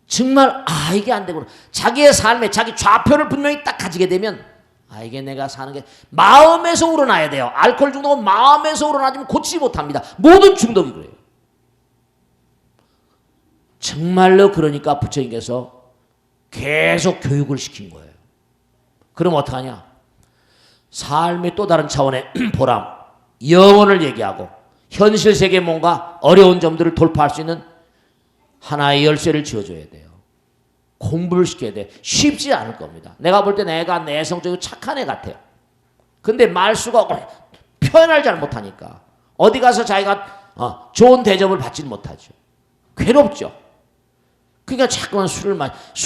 정말 이게 안 되구나. 자기의 삶에 자기 좌표를 분명히 딱 가지게 되면 이게 내가 사는 게 마음에서 우러나야 돼요. 알코올 중독은 마음에서 우러나지면 고치지 못합니다. 모든 중독이 그래요. 정말로 그러니까 부처님께서 계속 교육을 시킨 거예요. 그럼 어떡하냐? 삶의 또 다른 차원의 보람, 영혼을 얘기하고 현실 세계에 뭔가 어려운 점들을 돌파할 수 있는 하나의 열쇠를 지어줘야 돼요. 공부를 시켜야 돼. 쉽지 않을 겁니다. 내가 볼 때 내가 내성적이고 착한 애 같아요. 근데 말수가 표현을 잘 못하니까 어디 가서 자기가 좋은 대접을 받지는 못하죠. 괴롭죠. 그러니까 자꾸만 술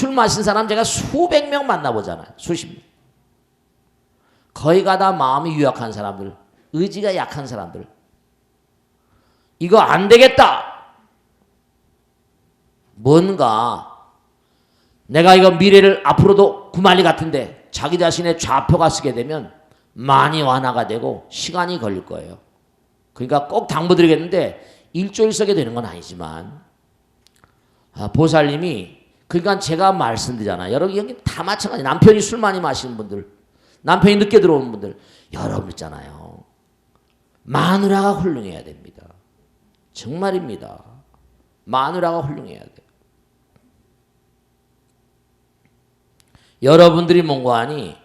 마신 사람 제가 수백 명 만나보잖아요. 수십 명. 거의가 다 마음이 유약한 사람들, 의지가 약한 사람들. 이거 안 되겠다. 뭔가 내가 이거 미래를 앞으로도 구만리 같은데 자기 자신의 좌표가 쓰게 되면 많이 완화가 되고 시간이 걸릴 거예요. 그러니까 꼭 당부드리겠는데 일조일석에 되는 건 아니지만 보살님이 그러니까 제가 말씀드리잖아요. 여러분 여기 다 마찬가지. 남편이 술 많이 마시는 분들, 남편이 늦게 들어오는 분들 여러분 있잖아요. 마누라가 훌륭해야 됩니다. 정말입니다. 마누라가 훌륭해야 돼요. 여러분들이 뭔가 하니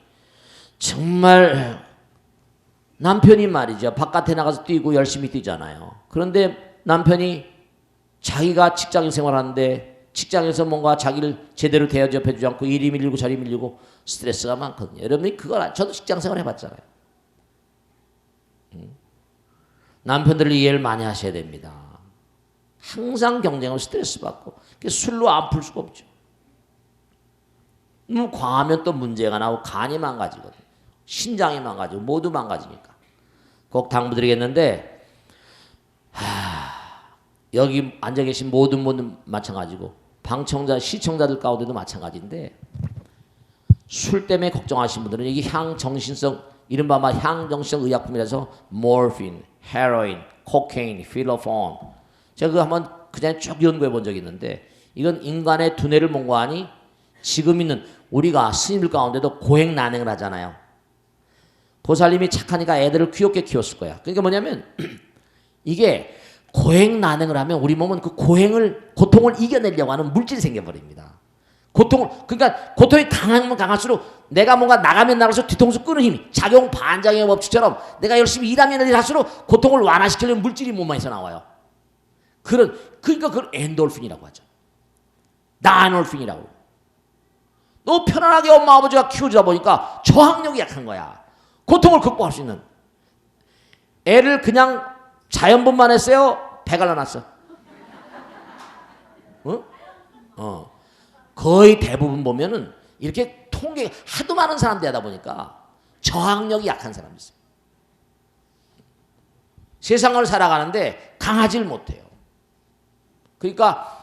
정말 남편이 말이죠. 바깥에 나가서 뛰고 열심히 뛰잖아요. 그런데 남편이 자기가 직장 생활하는데 직장에서 뭔가 자기를 제대로 대접해주지 않고 일이 밀리고 저리 밀리고 스트레스가 많거든요. 여러분이 그걸 저도 직장 생활 해봤잖아요. 남편들을 이해를 많이 하셔야 됩니다. 항상 경쟁하고 스트레스 받고 술로 안 풀 수가 없죠. 너무 과하면 또 문제가 나고 간이 망가지거든요. 신장이 망가지고 모두 망가지니까 꼭 당부드리겠는데 여기 앉아 계신 모든 분들 마찬가지고 방청자 시청자들 가운데도 마찬가지인데 술 때문에 걱정하시는 분들은 여기 향정신성 이른바 향정신성 의약품이라서 모르핀, 헤로인, 코케인, 필로폰 제가 그거 한번 그냥 쭉 연구해 본 적이 있는데 이건 인간의 두뇌를 몽고하니 지금 있는 우리가 스님들 가운데도 고행난행을 하잖아요. 보살님이 착하니까 애들을 귀엽게 키웠을 거야. 그러니까 뭐냐면 이게 고행난행을 하면 우리 몸은 그 고통을 이겨내려고 하는 물질이 생겨버립니다. 그러니까 고통이 강하면 강할수록 내가 뭔가 나가면 나갈수록 뒤통수 끄는 힘이 작용 반작용의 법칙처럼 내가 열심히 일하면 일할수록 고통을 완화시키려는 물질이 몸에서 나와요. 그러니까 그걸 엔돌핀이라고 하죠. 나놀핀이라고. 너무 편안하게 엄마 아버지가 키워주다 보니까 저항력이 약한 거야. 고통을 극복할 수 있는. 애를 그냥 자연분만 했어요? 배 갈라놨어. 거의 대부분 보면은 이렇게 통계 하도 많은 사람들이 하다 보니까 저항력이 약한 사람이 있어요. 세상을 살아가는데 강하질 못해요. 그러니까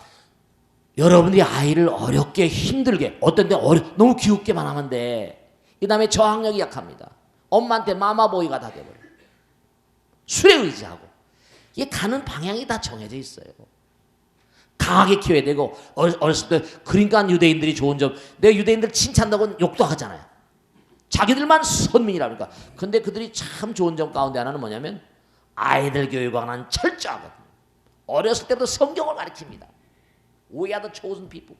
여러분들이 아이를 어렵게 힘들게 어떤 데 너무 귀엽게만 하면 돼. 그 다음에 저항력이 약합니다. 엄마한테 마마보이가 다 돼버려요. 술에 의지하고. 이게 가는 방향이 다 정해져 있어요. 강하게 키워야 되고 어렸을 때 그러니까 유대인들이 좋은 점 내가 유대인들 칭찬다고 욕도 하잖아요. 자기들만 선민이라 그러니까. 근데 그들이 참 좋은 점 가운데 하나는 뭐냐면 아이들 교육하는 철저하거든요. 어렸을 때부터 성경을 가르칩니다. We are the chosen people.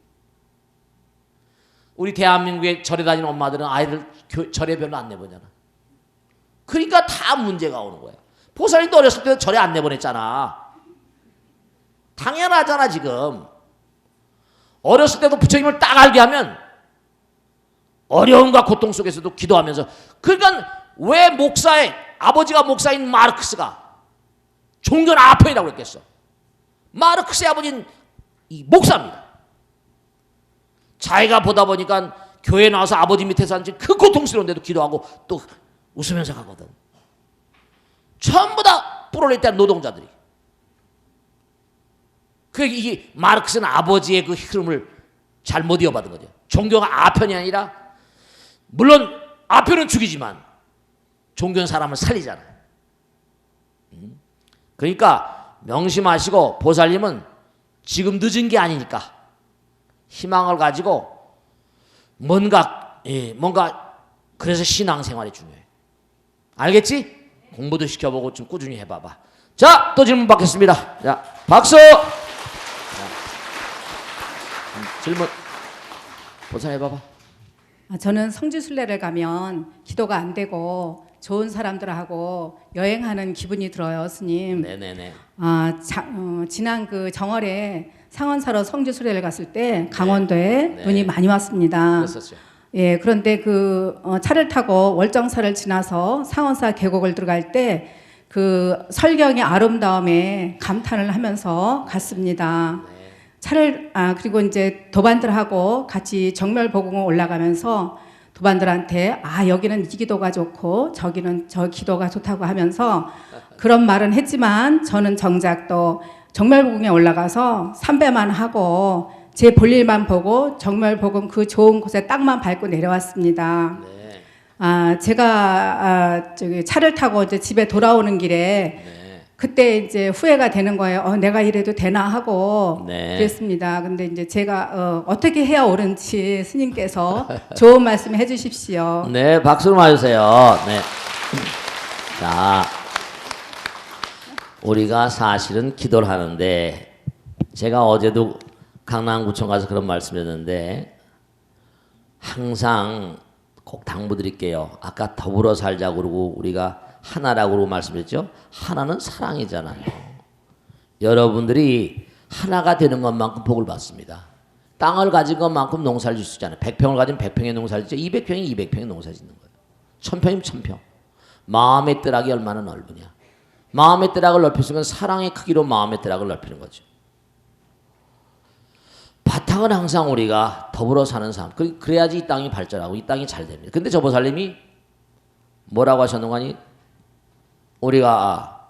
우리 대한민국에 절에 다니는 엄마들은 아이들 절에 별로 안 내보내잖아. 그러니까 다 문제가 오는 거야. 보살님도 어렸을 때 절에 안 내보냈잖아. 당연하잖아 지금. 어렸을 때도 부처님을 딱 알게 하면 어려움과 고통 속에서도 기도하면서 그러니까 왜 아버지가 목사인 마르크스가 종교 아편이라고 그랬겠어. 마르크스의 아버지는 이 목사입니다. 자기가 보다 보니까 교회 나와서 아버지 밑에서 앉은 그 고통스러운데도 기도하고 또 웃으면서 가거든. 전부 다 프롤레타리아 노동자들이. 이게 마르크스는 아버지의 그 흐름을 잘못 이어받은 거죠. 종교가 아편이 아니라 물론 아편은 죽이지만 종교는 사람을 살리잖아요. 그러니까 명심하시고 보살님은 지금 늦은 게 아니니까 희망을 가지고 뭔가 그래서 신앙생활이 중요해. 알겠지? 공부도 시켜보고 좀 꾸준히 해봐봐. 자, 또 질문 받겠습니다. 자, 박수. 자, 질문 보살 해봐봐. 저는 성지순례를 가면 기도가 안 되고 좋은 사람들하고 여행하는 기분이 들어요, 스님. 네네네. 지난 그 정월에 상원사로 성지순례를 갔을 때 강원도에 네. 눈이 많이 왔습니다. 그랬었죠. 예, 그런데 차를 타고 월정사를 지나서 상원사 계곡을 들어갈 때 그 설경의 아름다움에 감탄을 하면서 갔습니다. 그리고 이제 도반들하고 같이 정멸보궁을 올라가면서 도반들한테 여기는 이 기도가 좋고 저기는 저 기도가 좋다고 하면서 그런 말은 했지만 저는 정작 또 정멸보궁에 올라가서 삼배만 하고 제 볼일만 보고 정멸보궁 그 좋은 곳에 땅만 밟고 내려왔습니다. 네. 제가 저기 차를 타고 이제 집에 돌아오는 길에 네. 그때 이제 후회가 되는 거예요. 내가 이래도 되나 하고 네. 그랬습니다. 근데 이제 제가 어떻게 해야 옳은지 스님께서 좋은 말씀 해주십시오. 네, 박수를 맞으세요. 네. 자, 우리가 사실은 기도를 하는데 제가 어제도 강남구청 가서 그런 말씀드렸는데 항상 꼭 당부드릴게요. 아까 더불어 살자고 그러고 우리가 하나라고 그러고 말씀드렸죠. 하나는 사랑이잖아요. 여러분들이 하나가 되는 것만큼 복을 받습니다. 땅을 가진 것만큼 농사를 질 수 있잖아요. 100평을 가진 100평의 농사를 짓죠. 200평이 200평의 농사를 짓는 거예요. 1000평이면 1000평. 마음의 뜰학이 얼마나 넓으냐. 마음의 뜰학을 넓히면 사랑의 크기로 마음의 뜰학을 넓히는 거죠. 바탕은 항상 우리가 더불어 사는 삶. 그래야지 이 땅이 발전하고 이 땅이 잘 됩니다. 근데 저 보살님이 뭐라고 하셨는가 하니 우리가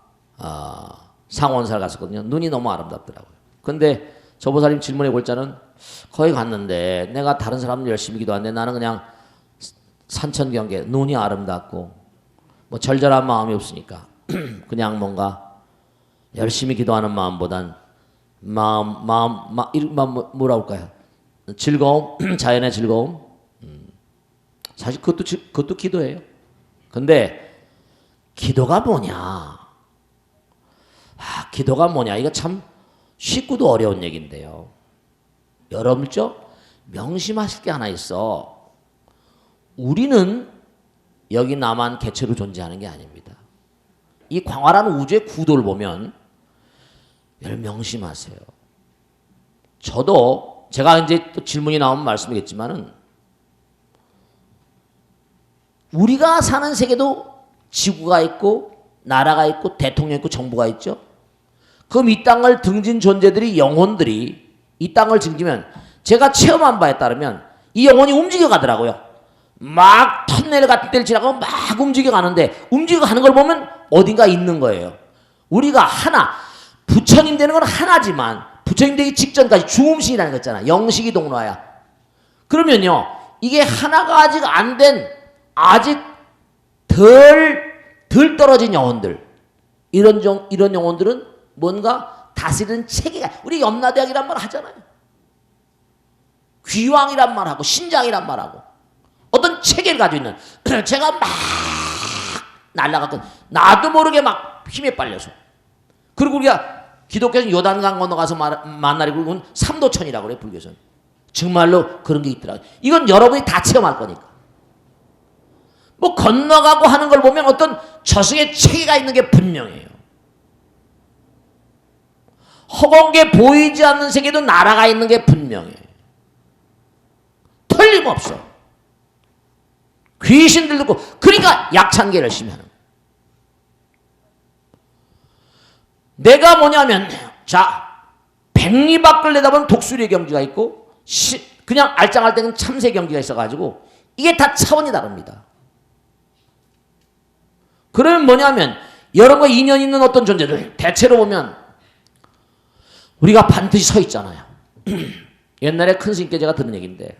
상원사를 갔었거든요. 눈이 너무 아름답더라고요. 근데 조보살님 질문의 골자는 거기 갔는데 내가 다른 사람들 열심히 기도하는데 나는 그냥 산천경계 눈이 아름답고 뭐 절절한 마음이 없으니까 그냥 뭔가 열심히 기도하는 마음보단 뭐라 할까요? 즐거움, 자연의 즐거움. 사실 그것도 기도예요. 근데 기도가 뭐냐? 기도가 뭐냐? 이거 참 쉽고도 어려운 얘기인데요. 여러분죠? 명심하실 게 하나 있어. 우리는 여기 나만 개체로 존재하는 게 아닙니다. 이 광활한 우주의 구도를 보면 여러분 명심하세요. 저도 제가 이제 또 질문이 나오면 말씀드리겠지만은 우리가 사는 세계도 지구가 있고 나라가 있고 대통령 있고 정부가 있죠. 그럼 이 땅을 등진 존재들이 영혼들이 이 땅을 등지면 제가 체험한 바에 따르면 이 영혼이 움직여 가더라고요. 막 터널 같은 데를 지나가고 막 움직여 가는데 움직여 가는 걸 보면 어딘가 있는 거예요. 우리가 하나 부처님 되는 건 하나지만 부처님 되기 직전까지 주음신이라는 거 있잖아. 영식이 동로야. 그러면요 이게 하나가 아직 안 된 아직 덜 떨어진 영혼들 이런 영혼들은 뭔가 다스리는 체계가 우리 염라대왕이란 말 하잖아요. 귀왕이란 말하고 신장이란 말하고 어떤 체계를 가지고 있는 제가 막 날아갔고 나도 모르게 막 힘에 빨려서 그리고 우리가 기독교에서는 요단강 건너가서 만나리고 그건 삼도천이라고 그래요. 불교에서는 정말로 그런 게 있더라고요. 이건 여러분이 다 체험할 거니까 뭐 건너가고 하는 걸 보면 어떤 저승의 체계가 있는 게 분명해요. 허공에 보이지 않는 세계도 나라가 있는 게 분명해. 틀림없어. 귀신들도 있고 그러니까 약찬계 열심히 하는 거야. 내가 뭐냐면 자 백리 밖을 내다보면 독수리의 경지가 있고 그냥 알짱할 때는 참새 경지가 있어가지고 이게 다 차원이 다릅니다. 그러면 뭐냐면 여러분과 인연 있는 어떤 존재들 대체로 보면 우리가 반드시 서 있잖아요. 옛날에 큰 스님께 제가 들은 얘기인데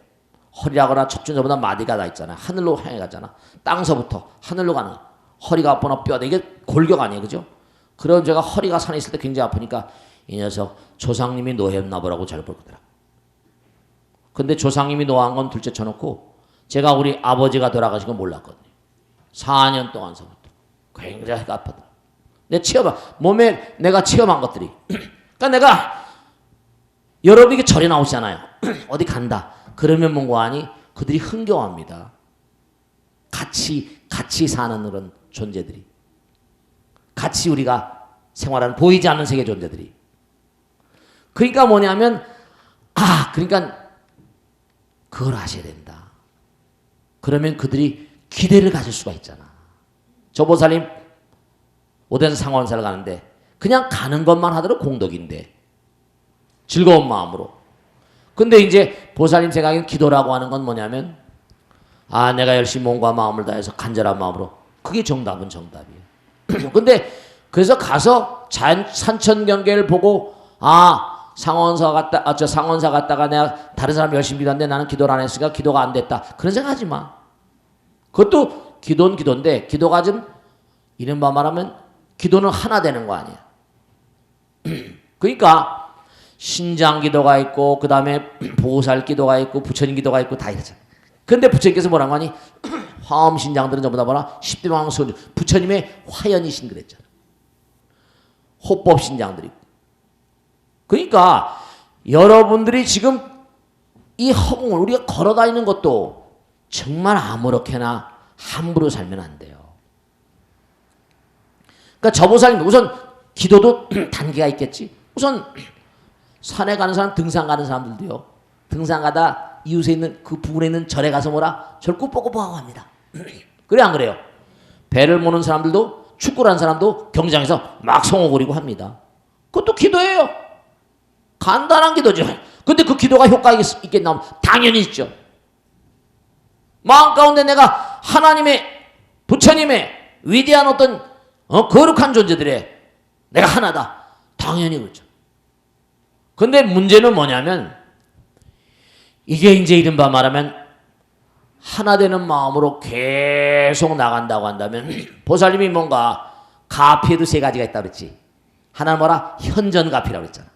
허리라거나 척추보다 마디가 나 있잖아요. 하늘로 향해 가잖아. 땅서부터 하늘로 가는 허리가 아프나 뼈다 이게 골격 아니에요, 그죠? 그런 제가 허리가 산에 있을 때 굉장히 아프니까 이 녀석 조상님이 노했나 보라고 잘 보더라. 근데 조상님이 노한 건 둘째 쳐놓고 제가 우리 아버지가 돌아가신 건 몰랐거든요. 4년 동안서부터 굉장히 아프더라. 내 체험한 몸에 내가 체험한 것들이 그러니까 내가 여러분에게 절에 나오시잖아요. 어디 간다. 그러면 뭔가 하니 그들이 흥겨워합니다. 같이 사는 그런 존재들이. 같이 우리가 생활하는 보이지 않는 세계 존재들이. 그러니까 뭐냐면 그러니까 그걸 하셔야 된다. 그러면 그들이 기대를 가질 수가 있잖아. 저 보살님 오대산 상원사를 가는데 그냥 가는 것만 하더라도 공덕인데 즐거운 마음으로. 근데 이제 보살님 생각엔 기도라고 하는 건 뭐냐면 내가 열심히 몸과 마음을 다해서 간절한 마음으로 그게 정답은 정답이에요. 근데 그래서 가서 산천경계를 보고 상원사 갔다가 내가 다른 사람 열심히 기도하는데 나는 기도를 안 했으니까 기도가 안 됐다. 그런 생각하지 마. 그것도 기도는 기도인데 기도가 좀 이른바 말하면 기도는 하나 되는 거 아니야. 그러니까 신장 기도가 있고 그 다음에 보살 기도가 있고 부처님 기도가 있고 다 이러잖아. 근데 부처님께서 뭐라고 하니 화엄신장들은 전부 다 뭐라 10대 왕손 부처님의 화연이신 그랬잖아. 호법신장들이 있고. 그러니까 여러분들이 지금 이 허공을 우리가 걸어다니는 것도 정말 아무렇게나 함부로 살면 안 돼요. 그러니까 저보살님 우선 기도도 단계가 있겠지. 우선 산에 가는 사람 등산 가는 사람들도요. 등산 가다 이웃에 있는 그 부근에 있는 절에 가서 뭐라 절 꾸벅꾸벅하고 합니다. 그래 안 그래요? 배를 모는 사람들도 축구를 하는 사람도 경기장에서 막 성호거리고 합니다. 그것도 기도예요. 간단한 기도죠. 근데 그 기도가 효과가 있겠나? 당연히 있죠. 마음 가운데 내가 하나님의 부처님의 위대한 어떤 거룩한 존재들의 내가 하나다. 당연히 그렇죠. 근데 문제는 뭐냐면 이게 이제 이른바 말하면 하나 되는 마음으로 계속 나간다고 한다면 보살님이 뭔가 가피에도 세 가지가 있다고 그랬지. 하나는 뭐라? 현전가피라고 그랬잖아.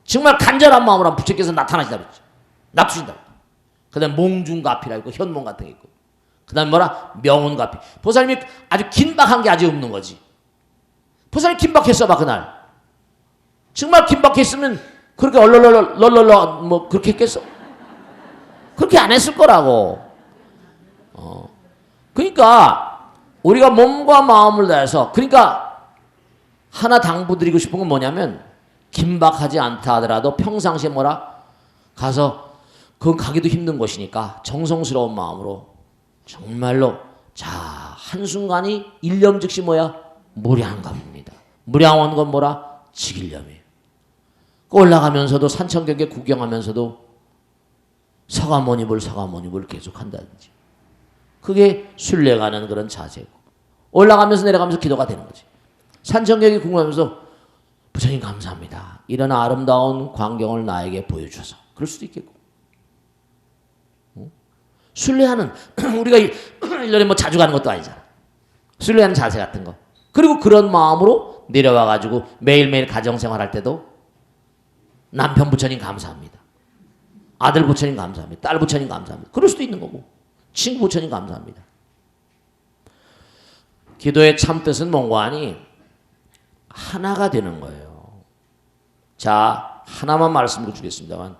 정말 간절한 마음으로 부처께서 나타나신다고 그랬죠. 납두신다고. 그 다음에 몽중가피라고 있고 현몽 같은 게 있고 그 다음에 뭐라? 명운가피. 보살님이 아주 긴박한 게 아직 없는 거지. 보살님 긴박했어 봐 그날. 정말 긴박했으면 그렇게 얼얼얼얼 뭐 그렇게 했겠어? 그렇게 안 했을 거라고. 그러니까 우리가 몸과 마음을 다해서 그러니까 하나 당부드리고 싶은 건 뭐냐면 긴박하지 않다 하더라도 평상시에 뭐라 가서 그건 가기도 힘든 곳이니까 정성스러운 마음으로 정말로 자 한순간이 일념 즉시 뭐야? 무량감입니다. 무량한 건 뭐라? 직일념이에요. 올라가면서도 산천경계 구경하면서도 서가모니불 계속 한다든지 그게 순례가는 그런 자세고 올라가면서 내려가면서 기도가 되는 거지. 산천경계 구경하면서 부처님 감사합니다. 이런 아름다운 광경을 나에게 보여주셔서 그럴 수도 있겠고 순례하는 우리가 1년에 뭐 자주 가는 것도 아니잖아. 순례하는 자세 같은 거. 그리고 그런 마음으로 내려와 가지고 매일매일 가정생활 할 때도 남편 부처님 감사합니다. 아들 부처님 감사합니다. 딸 부처님 감사합니다. 그럴 수도 있는 거고 친구 부처님 감사합니다. 기도의 참뜻은 뭔가 하니 하나가 되는 거예요. 자 하나만 말씀을 주겠습니다만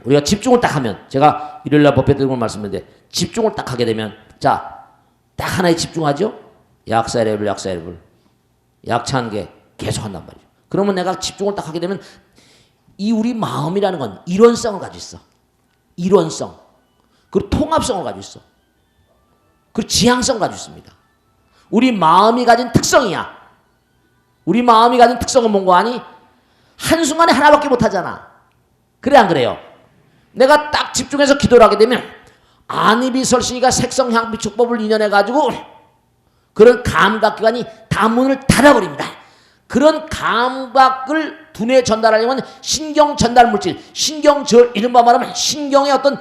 우리가 집중을 딱 하면 제가 일요일날 법회 들고 말씀드렸는데 집중을 딱 하게 되면 자 딱 하나에 집중하죠. 약사레불 약 1000개 계속 한단 말이죠. 그러면 내가 집중을 딱 하게 되면 이 우리 마음이라는 건 일원성을 가지고 있어. 일원성. 그리고 통합성을 가지고 있어. 그리고 지향성을 가지고 있습니다. 우리 마음이 가진 특성이야. 우리 마음이 가진 특성은 뭔가 하니 한순간에 하나밖에 못하잖아. 그래 안 그래요? 내가 딱 집중해서 기도를 하게 되면 안이비설신이가 색성향비축법을 인연해가지고 그런 감각기관이 다 문을 닫아버립니다. 그런 감각을 두뇌에 전달하려면 신경 전달 물질, 이른바 말하면 신경의 어떤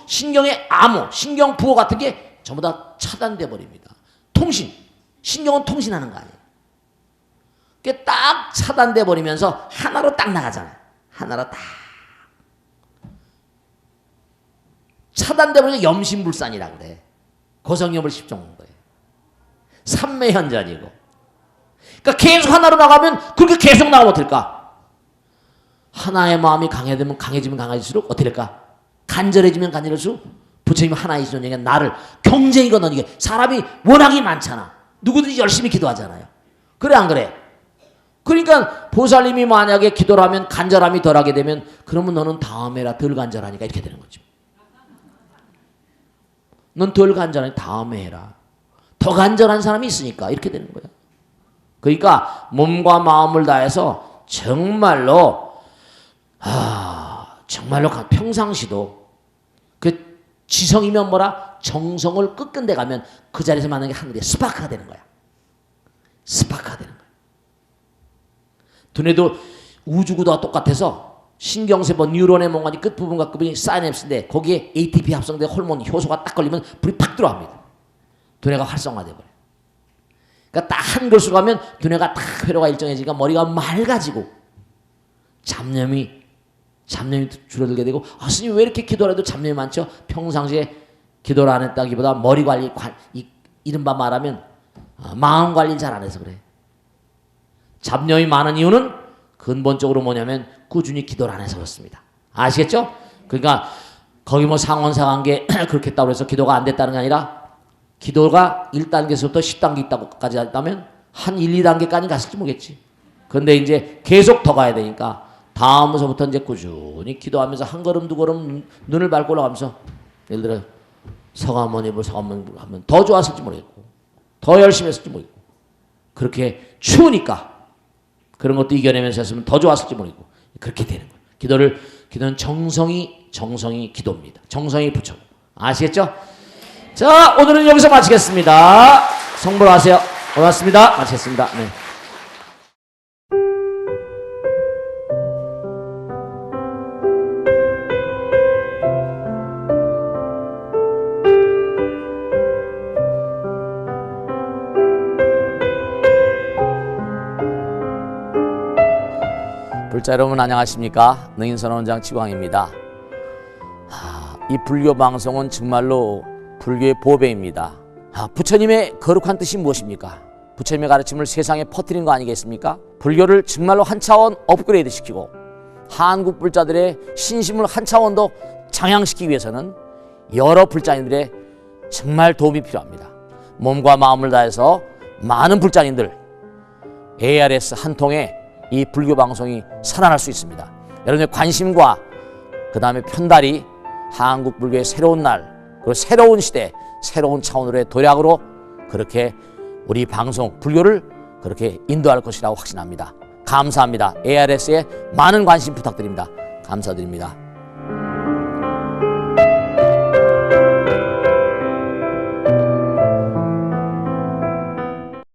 신경의 암호, 신경 부호 같은 게 전부 다 차단돼 버립니다. 신경은 통신하는 거 아니에요. 그게 딱 차단돼 버리면서 하나로 딱 나가잖아요. 하나로 딱 차단돼 버리면 염심불산이라 그래. 고성염을 십종한 거예요. 삼매현전이고. 그러니까 계속 하나로 나가면 그렇게 계속 나가면 어떨까? 하나의 마음이 강해지면 강해질수록 어떻게 될까? 간절해지면 간절할수록 부처님이 하나이시는 얘기가 나를 경쟁이고 너니게 사람이 워낙이 많잖아. 누구든지 열심히 기도하잖아요. 그래 안 그래? 그러니까 보살님이 만약에 기도를 하면 간절함이 덜하게 되면 그러면 너는 다음에라 덜 간절하니까 이렇게 되는 거지. 넌 덜 간절하니 다음에 해라. 더 간절한 사람이 있으니까 이렇게 되는 거야. 그러니까 몸과 마음을 다해서 정말로 평상시도 그 지성이면 뭐라 정성을 끝끝내 가면 그 자리에서 만나는 게 하늘에 스파크가 되는 거야. 스파크가 되는 거야. 두뇌도 우주구도와 똑같아서 신경세포 뉴런의 몽관이 끝부분과 끝부분이 사이냅스인데 거기에 ATP 합성된 호르몬 효소가 딱 걸리면 불이 팍 들어갑니다. 두뇌가 활성화돼 버려요. 그러니까 딱 한 것으로 가면 두뇌가 딱 회로가 일정해지니까 머리가 맑아지고 잡념이 줄어들게 되고 스님 왜 이렇게 기도를 해도 잡념이 많죠? 평상시에 기도를 안 했다기보다 머리 관리 이른바 말하면 마음 관리를 잘 안 해서 그래. 잡념이 많은 이유는 근본적으로 뭐냐면 꾸준히 기도를 안 해서 그렇습니다. 아시겠죠? 그러니까 거기 뭐 상원상한게 그렇게 했다고 해서 기도가 안 됐다는 게 아니라 기도가 1단계에서부터 10단계까지 했다면 한 1, 2단계까지 갔을지 모르겠지. 그런데 이제 계속 더 가야 되니까 다음부터 이제 꾸준히 기도하면서 한 걸음 두 걸음 눈을 밟고 올라가면서 예를 들어 서가모니불 하면 더 좋았을지 모르겠고 더 열심히 했을지 모르겠고 그렇게 추우니까 그런 것도 이겨내면서 했으면 더 좋았을지 모르겠고 그렇게 되는 거예요. 기도는 정성이 기도입니다. 정성이 부처고. 아시겠죠? 자, 오늘은 여기서 마치겠습니다. 성불하세요. 고맙습니다. 마치겠습니다. 네. 불자 여러분 안녕하십니까? 능인선언원장 지광입니다. 이 불교 방송은 정말로 불교의 보배입니다. 부처님의 거룩한 뜻이 무엇입니까? 부처님의 가르침을 세상에 퍼뜨린 거 아니겠습니까? 불교를 정말로 한 차원 업그레이드 시키고 한국 불자들의 신심을 한 차원 더 장양시키기 위해서는 여러 불자님들의 정말 도움이 필요합니다. 몸과 마음을 다해서 많은 불자님들 ARS 한 통에 이 불교 방송이 살아날 수 있습니다. 여러분의 관심과 그 다음에 편달이 한국 불교의 새로운 날, 그리고 새로운 시대, 새로운 차원으로의 도약으로 그렇게 우리 방송, 불교를 그렇게 인도할 것이라고 확신합니다. 감사합니다. ARS에 많은 관심 부탁드립니다. 감사드립니다.